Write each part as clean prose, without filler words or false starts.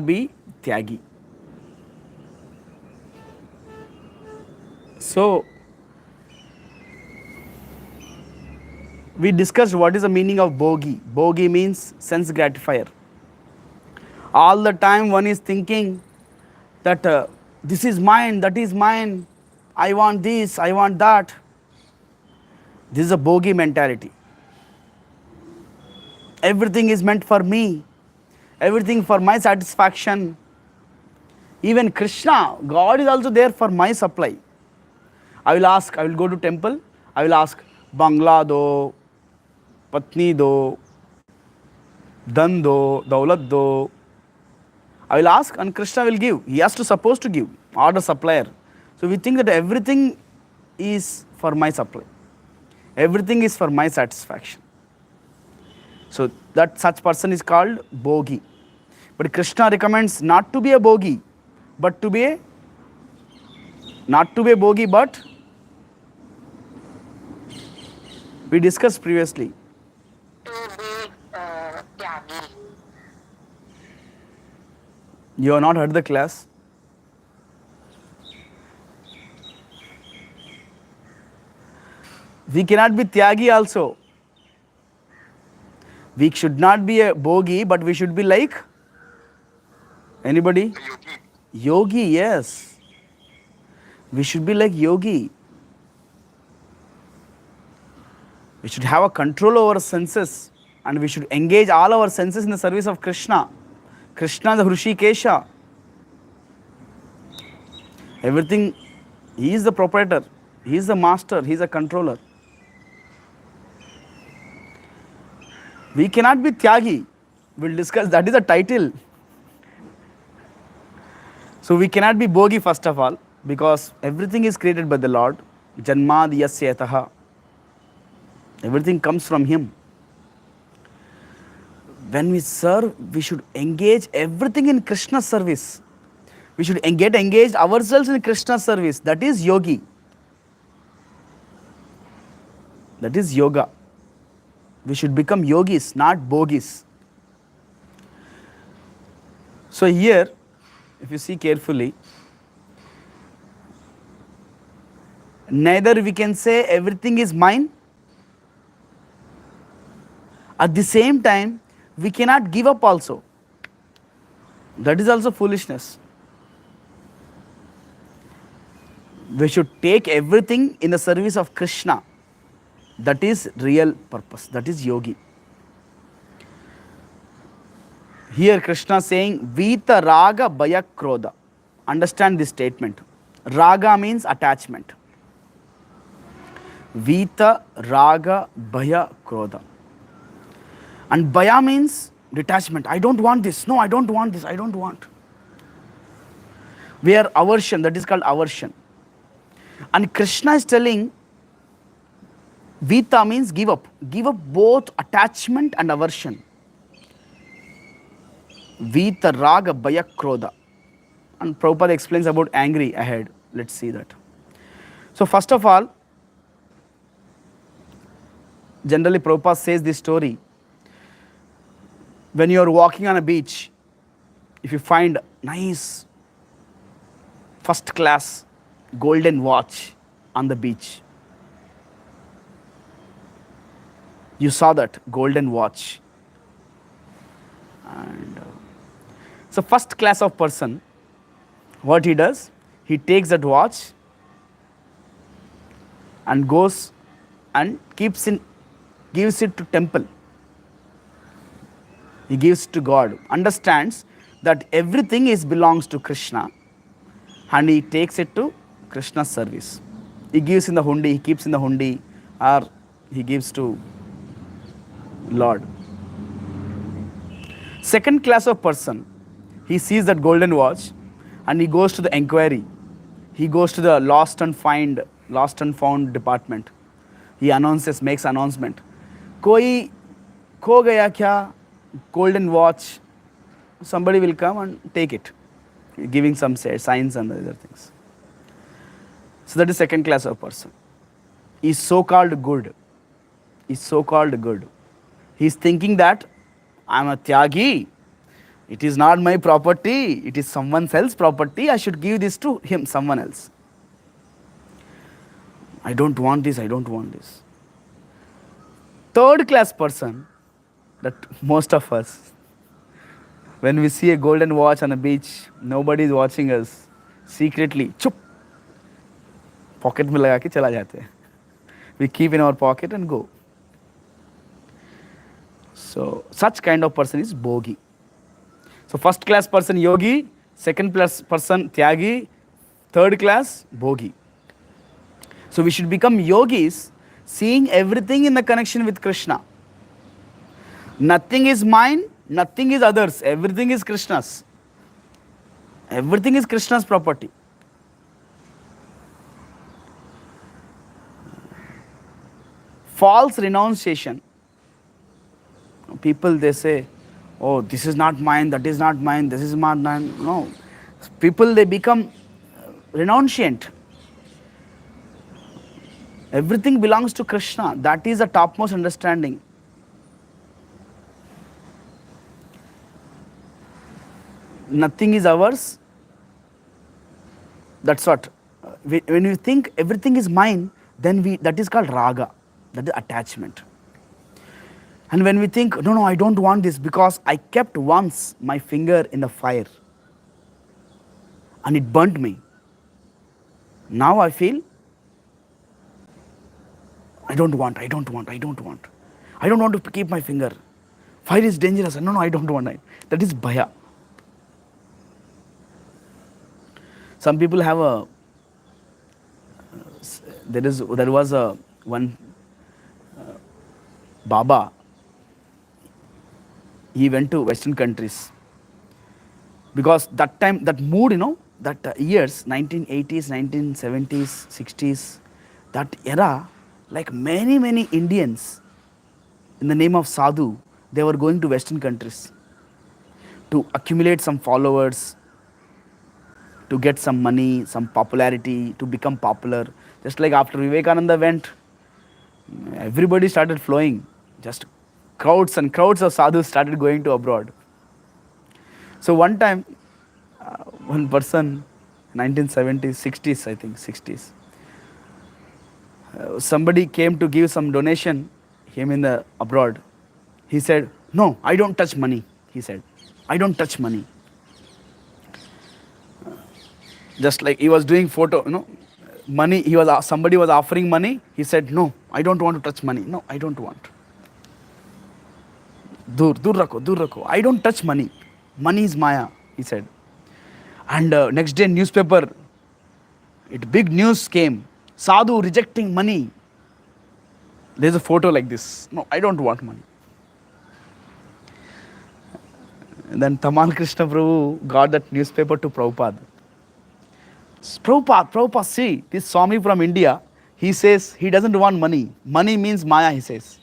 be Tyagi. So, we discussed what is the meaning of Bhogi. Bhogi means sense gratifier. All the time one is thinking that this is mine, that is mine, I want this, I want that. This is a Bhogi mentality. Everything is meant for me, everything for my satisfaction. Even Krishna, God is also there for my supply. I will ask, I will go to temple, I will ask, Bangla do, Patni do, Dhan do, Daulat do. I will ask and Krishna will give. He has to supposed to give, order supplier. So we think that everything is for my supply. Everything is for my satisfaction. So that such person is called Bhogi. But Krishna recommends not to be a Bhogi, but to be a, not to be a Bhogi, but we discussed previously. To be Tyagi. You have not heard the class? We cannot be Tyagi also. We should not be a Bhogi, but we should be like anybody? Yogi. Yogi, yes. We should be like Yogi. We should have a control over our senses and we should engage all our senses in the service of Krishna. Krishna the Hrishikesha. Everything, he is the proprietor, he is the master, he is a controller. We cannot be Tyagi. We'll discuss, that is a title. So we cannot be Bhogi first of all, because everything is created by the Lord. Janmad yasya yataha. Everything comes from Him. When we serve, we should engage everything in Krishna's service. We should get engaged ourselves in Krishna's service. That is yogi. That is yoga. We should become yogis, not bhogis. So here, if you see carefully, neither we can say everything is mine. At the same time, we cannot give up also. That is also foolishness. We should take everything in the service of Krishna. That is real purpose. That is yogi. Here Krishna saying, Vita raga bhaya krodha. Understand this statement. Raga means attachment. Vita raga bhaya krodha. And bhaya means detachment. I don't want this. No, I don't want this. I don't want. Where aversion, that is called aversion. And Krishna is telling, Vita means give up. Give up both attachment and aversion. Vita raga bhaya krodha. And Prabhupada explains about angry ahead. Let's see that. So first of all, generally Prabhupada says this story. When you are walking on a beach, if you find nice, first class, golden watch on the beach, you saw that golden watch. And so first class of person, what he does, he takes that watch and goes and gives it to temple. He gives to God, understands that everything belongs to Krishna and he takes it to Krishna's service. He gives in the hundi, he keeps in the hundi, or he gives to Lord. Second class of person, he sees that golden watch and he goes to the inquiry. He goes to the lost and found department. He announces, makes announcement. Koi kho gaya kya? Golden watch. Somebody will come and take it, giving some signs and other things. So that is second class of person. He is so called good. He is so called good. He is thinking that I am a Tyagi. It is not my property. It is someone else's property. I should give this to him, someone else. I don't want this. I don't want this. Third class person, that most of us, when we see a golden watch on a beach, nobody is watching us. Secretly, chup, pocket में लगा के चला जाते हैं. We keep in our pocket and go. So such kind of person is Bhogi. So first class person Yogi, second class person Tyagi, third class Bhogi. So we should become yogis, seeing everything in the connection with Krishna. Nothing is mine, nothing is others, everything is Krishna's. Everything is Krishna's property. False renunciation. People, they say, oh, this is not mine, that is not mine, this is not mine. No. People, they become renunciant. Everything belongs to Krishna. That is the topmost understanding. Nothing is ours. That's what. When you think everything is mine, then that is called raga. That is attachment. And when we think, no, I don't want this because I kept once my finger in the fire and it burnt me. Now I feel, I don't want. I don't want to keep my finger. Fire is dangerous. No, I don't want it. That is bhaya. Some people have there was one Baba. He went to Western countries because that time, that mood, that years, 1980s, 1970s, 60s, that era, like many Indians, in the name of sadhu, they were going to Western countries to accumulate some followers, to get some money, some popularity, to become popular. Just like after Vivekananda went, everybody started flowing. Just crowds and crowds of sadhus started going to abroad. So one time, one person, 1970s, 60s, I think, 60s, somebody came to give some donation, him in the abroad. He said, no, I don't touch money. He said, I don't touch money. Just like he was doing photo, money, somebody was offering money. He said, no, I don't want to touch money. No, I don't want. Dur rakho. I don't touch money. Money is Maya, he said. And next day, newspaper, big news came. Sadhu rejecting money. There's a photo like this. No, I don't want money. And then Tamal Krishna Prabhu got that newspaper to Prabhupada. Prabhupada, see, this Swami from India, he says he doesn't want money. Money means Maya, he says.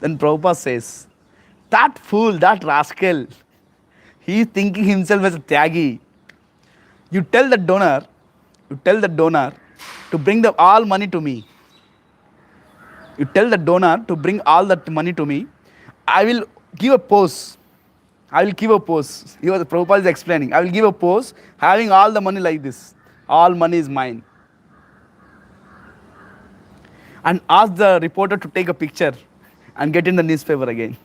Then Prabhupada says, that fool, that rascal, he is thinking himself as a Tyagi. You tell the donor to bring all money to me. You tell the donor to bring all that money to me. I will give a pose. Prabhupada is explaining. I will give a pose having all the money like this. All money is mine. And ask the reporter to take a picture and get in the newspaper again.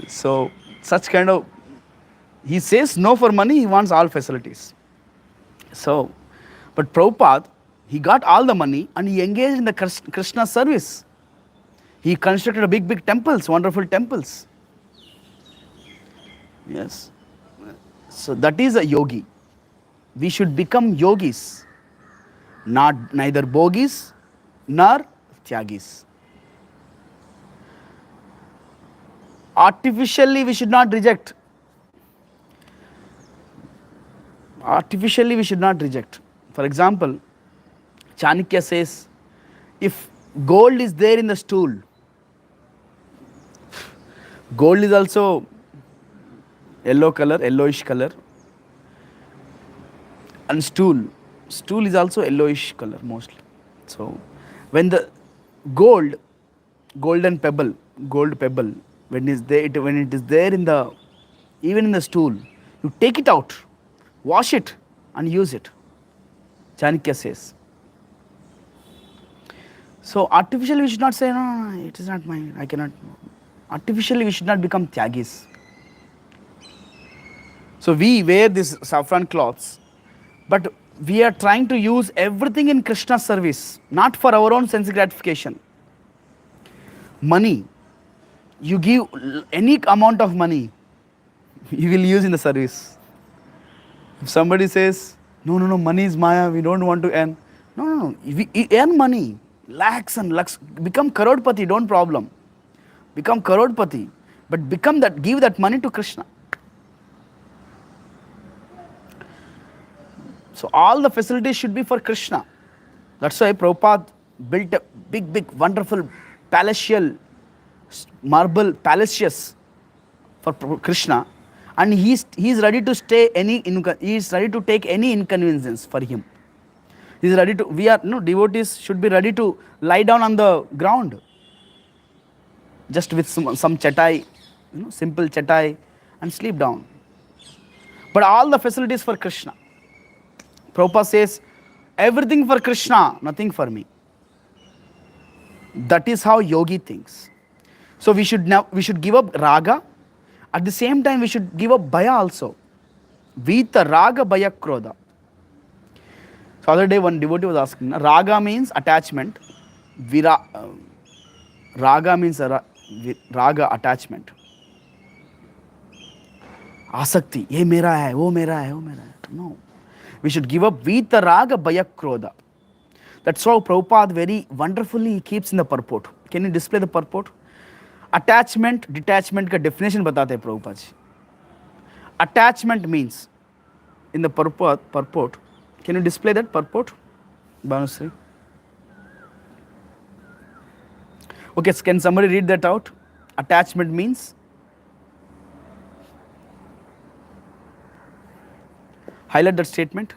So, such kind of, he says no for money, he wants all facilities. So, but Prabhupada, he got all the money and he engaged in the Krishna service. He constructed a big temples, wonderful temples. Yes. So that is a yogi. We should become yogis, neither bhogis nor tyagis. Artificially, we should not reject. For example, Chanakya says, if gold is there in the stool, gold is also yellowish color, and stool is also yellowish color mostly. So when the gold pebble, when it is there in the, even in the stool, you take it out, wash it, and use it. Chanakya says. So artificially we should not say, no, no, no, it is not mine, I cannot. Artificially we should not become Tyagis. So we wear these saffron cloths, but we are trying to use everything in Krishna's service, not for our own sense gratification. Money, you give any amount of money, you will use in the service. If somebody says, no, no, no, money is Maya, we don't want to earn. No, no, no, we earn money, lakhs and lakhs, become Karodpati, don't problem. Become Karodpati, but become that, give that money to Krishna. So all the facilities should be for Krishna. That's why Prabhupada built a big, big, wonderful palatial marble palaces for Krishna, and he is ready to stay he is ready to take any inconvenience for him. He is ready to. We are devotees should be ready to lie down on the ground, just with some chatai, simple chatai, and sleep down. But all the facilities for Krishna. Prabhupada says, everything for Krishna, nothing for me. That is how yogi thinks. So we should give up raga. At the same time, we should give up bhaya also. Vita raga bhaya krodha. So other day one devotee was asking, raga means attachment. Raga means raga attachment. Asakti, ye mera hai, wo mera hai, wo mera hai. No. We should give up Vita raga bhaya krodha. That's how Prabhupada very wonderfully keeps in the purport. Can you display the purport? Attachment, detachment ka definition batate hai Prabhupada ji. Attachment means, in the purport, can you display that purport, Bhanusri? Okay, so can somebody read that out? Attachment means? Highlight that statement.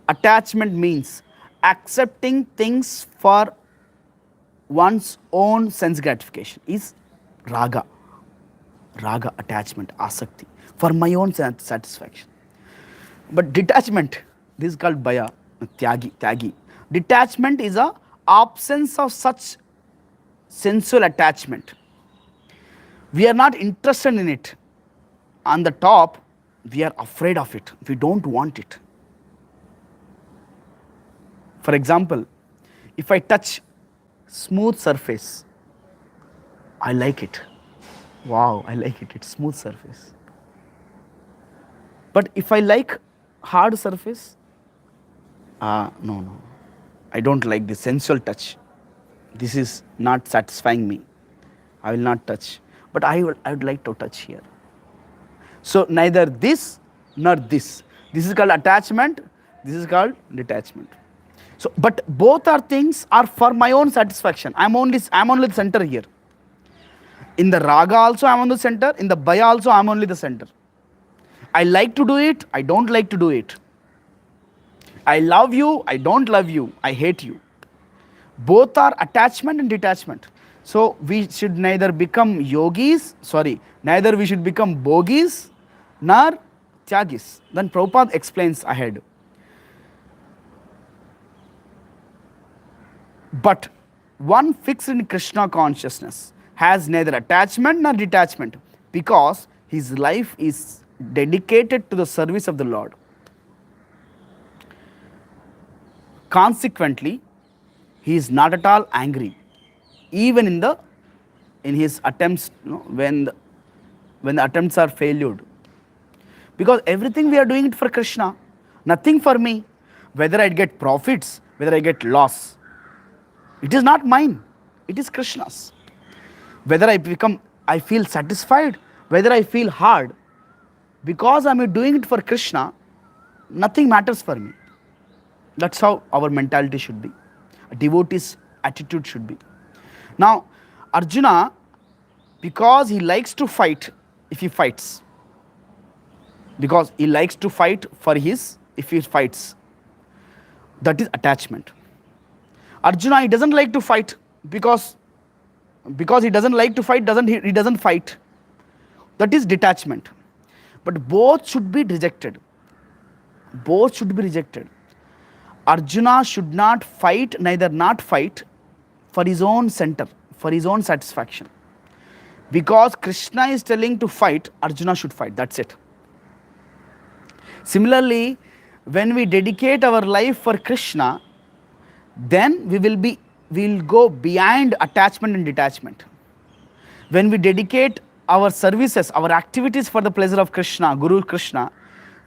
Attachment means accepting things for one's own sense gratification is raga. Raga, attachment, asakti, for my own satisfaction. But detachment, this is called bhaya, tyagi. Detachment is a absence of such sensual attachment. We are not interested in it. On the top, we are afraid of it. We don't want it. For example, if I touch smooth surface, I like it. Wow, I like it. It's smooth surface. But if I like hard surface, no. I don't like the sensual touch. This is not satisfying me. I will not touch. But I would like to touch here. So neither this nor this. This is called attachment. This is called detachment. So, but both are things are for my own satisfaction. I'm only the center here. In the raga also I'm on the center. In the bhaya also I'm only the center. I like to do it. I don't like to do it. I love you. I don't love you. I hate you. Both are attachment and detachment. So we should neither become neither we should become bhogis nor tyagis. Then Prabhupada explains ahead. But one fixed in Krishna consciousness has neither attachment nor detachment because his life is dedicated to the service of the Lord. Consequently, he is not at all angry, even in his attempts, when the attempts are failed. Because everything we are doing it for Krishna, nothing for me. Whether I get profits, whether I get loss, it is not mine. It is Krishna's. Whether I feel satisfied, whether I feel hard, because I am doing it for Krishna, nothing matters for me. That's how our mentality should be. A devotee's attitude should be. Now, Arjuna, because he likes to fight, if he fights, because he likes to fight if he fights, that is attachment. Arjuna, he doesn't like to fight because he doesn't like to fight, he doesn't fight. That is detachment. But both should be rejected. Both should be rejected. Arjuna should not fight, neither not fight for his own center, for his own satisfaction. Because Krishna is telling to fight, Arjuna should fight. That's it. Similarly, when we dedicate our life for Krishna, then we will go beyond attachment and detachment. When we dedicate our services, our activities for the pleasure of Krishna, Guru Krishna,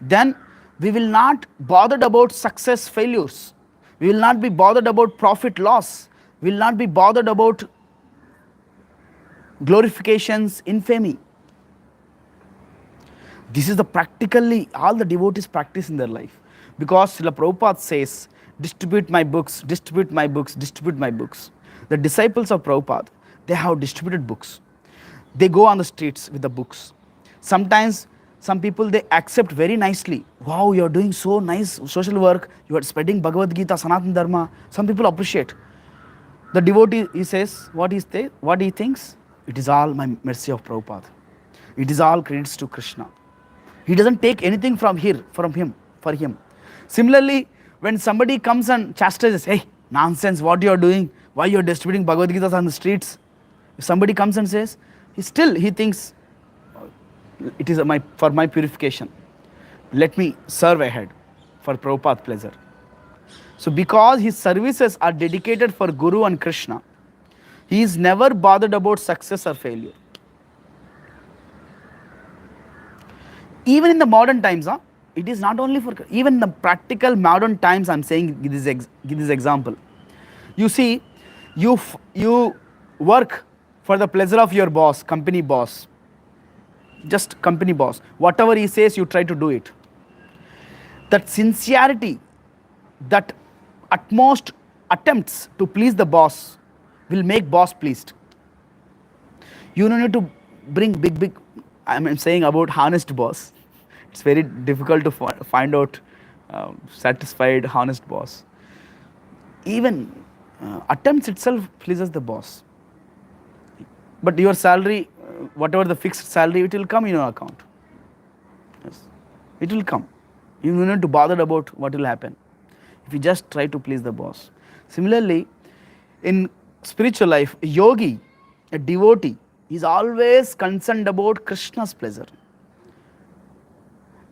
then we will not bothered about success failures. We will not be bothered about profit loss. We will not be bothered about glorifications, infamy. This is the practically all the devotees practice in their life. Because Srila Prabhupada says, distribute my books, distribute my books, distribute my books. The disciples of Prabhupada, they have distributed books. They go on the streets with the books. Sometimes some people, they accept very nicely. Wow, you are doing so nice social work. You are spreading Bhagavad Gita, Sanatana Dharma. Some people appreciate. The devotee, he says, what he thinks? It is all my mercy of Prabhupada. It is all credits to Krishna. He doesn't take anything from him, for him. Similarly, when somebody comes and chastises, hey, nonsense, what you are doing? Why you are distributing Bhagavad Gita on the streets? If somebody comes and says, he thinks, it is for my purification. Let me serve ahead for Prabhupada's pleasure. So because his services are dedicated for Guru and Krishna, he is never bothered about success or failure. Even in the modern times, it is not only for, even in the practical modern times, I am saying, give this example. You see, you work for the pleasure of your boss, company boss, just company boss. Whatever he says, you try to do it. That sincerity, that utmost attempts to please the boss will make boss pleased. You don't need to bring big, I'm saying about honest boss. It's very difficult to find out satisfied, honest boss. Even attempts itself pleases the boss. But your salary, whatever the fixed salary, it will come in your account. Yes. It will come. You don't need to bother about what will happen if you just try to please the boss. Similarly, in spiritual life, a yogi, a devotee, is always concerned about Krishna's pleasure.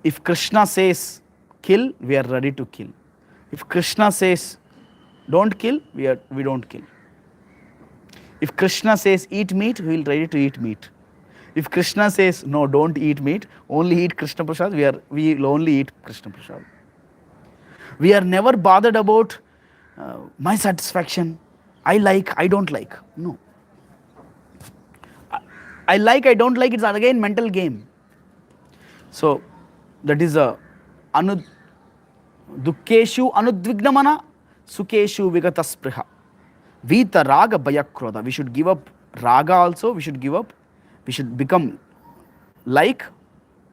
If Krishna says kill, we are ready to kill. If Krishna says don't kill, we don't kill. If Krishna says eat meat, we will ready to eat meat. If Krishna says no, don't eat meat, only eat Krishna Prasad, we will only eat Krishna Prasad. We are never bothered about my satisfaction. I like, I don't like. No. I like, I don't like, it's again mental game. So that is a dukkeshu anudvignamana sukeshu vigataspriha. Vita raga bayakroda. We should give up raga also, we should give up. We should become like,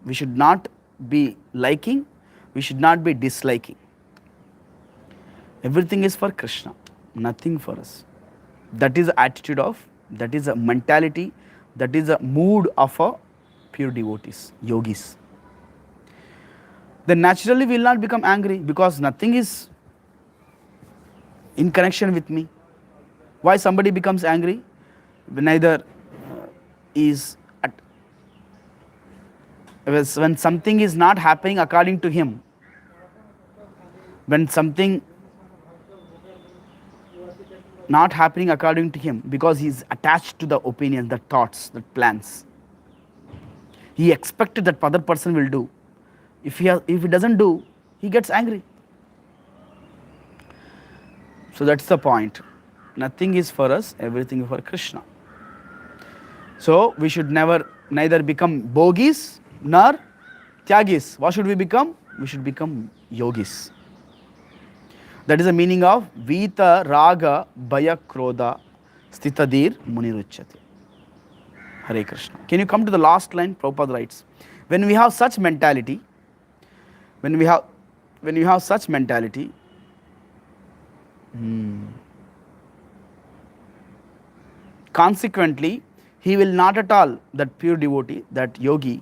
we should not be liking, we should not be disliking. Everything is for Krishna, nothing for us. That is the attitude of, that is a mentality, that is a mood of a pure devotees, yogis. Then naturally we will not become angry because nothing is in connection with me. Why somebody becomes angry? Neither is when something is not happening according to him, when something not happening according to him, because he is attached to the opinions, the thoughts, the plans. He expected that other person will do. If he doesn't do, he gets angry. So that's the point. Nothing is for us, everything is for Krishna. So we should neither become Bhogis nor Tyagis. What should we become? We should become yogis. That is the meaning of Vita Raga Bhaya Krodha Stitadir Muniruchyate. Hare Krishna. Can you come to the last line? Prabhupada writes, when we have such mentality, when you have such mentality, Consequently, he will not at all, that pure devotee, that yogi,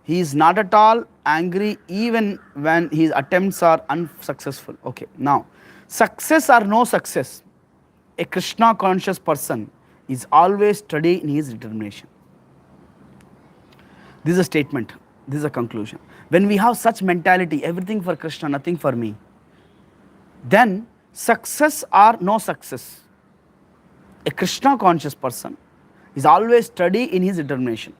he is not at all angry even when his attempts are unsuccessful. Okay, now, success or no success, a Krishna conscious person is always steady in his determination. This is a statement, this is a conclusion. When we have such mentality, everything for Krishna, nothing for me, then success or no success, a Krishna conscious person is always steady in his determination.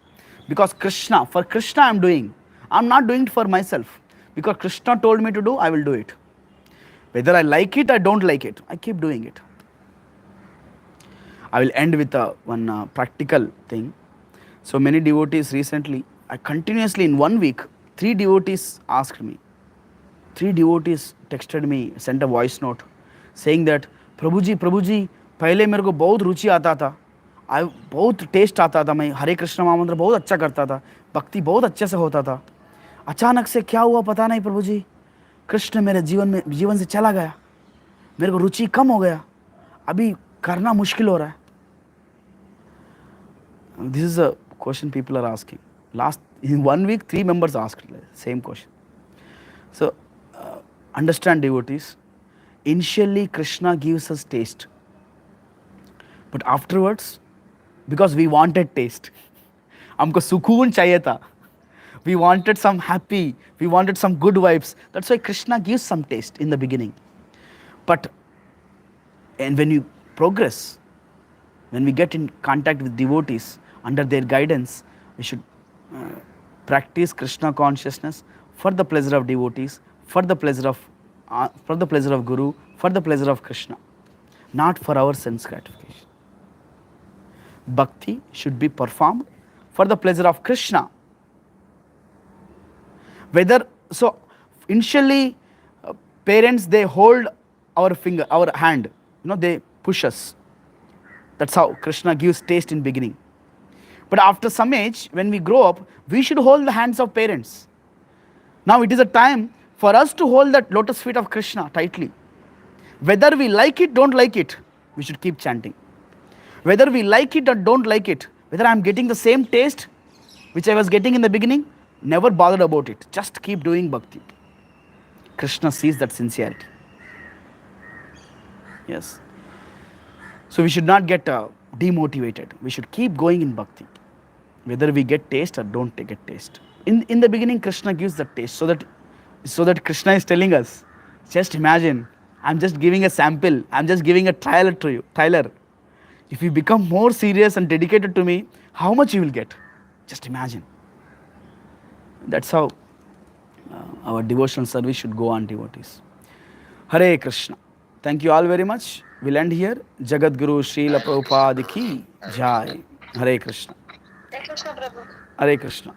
Because Krishna, for Krishna I'm doing, I'm not doing it for myself. Because Krishna told me to do, I will do it. Whether I like it or don't like it, I keep doing it. I will end with one practical thing. So many devotees recently, I continuously in 1 week, 3 devotees asked me, 3 devotees texted me, sent a voice note saying that प्रभु जी पहले मेरे को बहुत रुचि आता था, बहुत test आता था, मैं हरे कृष्ण महामंत्र बहुत अच्छा करता था, भक्ति बहुत अच्छे से होता था, अचानक से क्या हुआ पता नहीं प्रभु जी, कृष्ण मेरे जीवन से चला गया, मेरे को रुचि कम हो गया, अभी करना मुश्किल हो रहा है. This is a question people are asking. Last in 1 week, 3 members asked same question. So understand devotees. Initially, Krishna gives us taste, but afterwards, because we wanted taste, हमको सुकून चाहिए था. We wanted some happy, we wanted some good vibes. That's why Krishna gives some taste in the beginning. And when you progress, when we get in contact with devotees under their guidance, we should practice Krishna consciousness for the pleasure of devotees, for the pleasure of Guru, for the pleasure of Krishna, not for our sense gratification. Bhakti should be performed for the pleasure of Krishna. So initially, parents, they hold our hand, they push us. That's how Krishna gives taste in beginning. But after some age, when we grow up, we should hold the hands of parents. Now it is a time for us to hold that lotus feet of Krishna tightly. Whether we like it, don't like it, we should keep chanting. Whether we like it or don't like it, whether I am getting the same taste which I was getting in the beginning, never bothered about it. Just keep doing bhakti. Krishna sees that sincerity. Yes. So we should not get demotivated. We should keep going in bhakti, whether we get taste or don't get taste. In the beginning, Krishna gives the taste, so that Krishna is telling us, just imagine, I'm just giving a sample, I'm just giving a trial to you. If you become more serious and dedicated to me, how much you will get? Just imagine. That's how our devotional service should go on, devotees. Hare Krishna. Thank you all very much. We'll end here. Jagat Guru Srila Prabhupada ki Jai. Hare Krishna. Hare Krishna, Prabhu. Hare Krishna.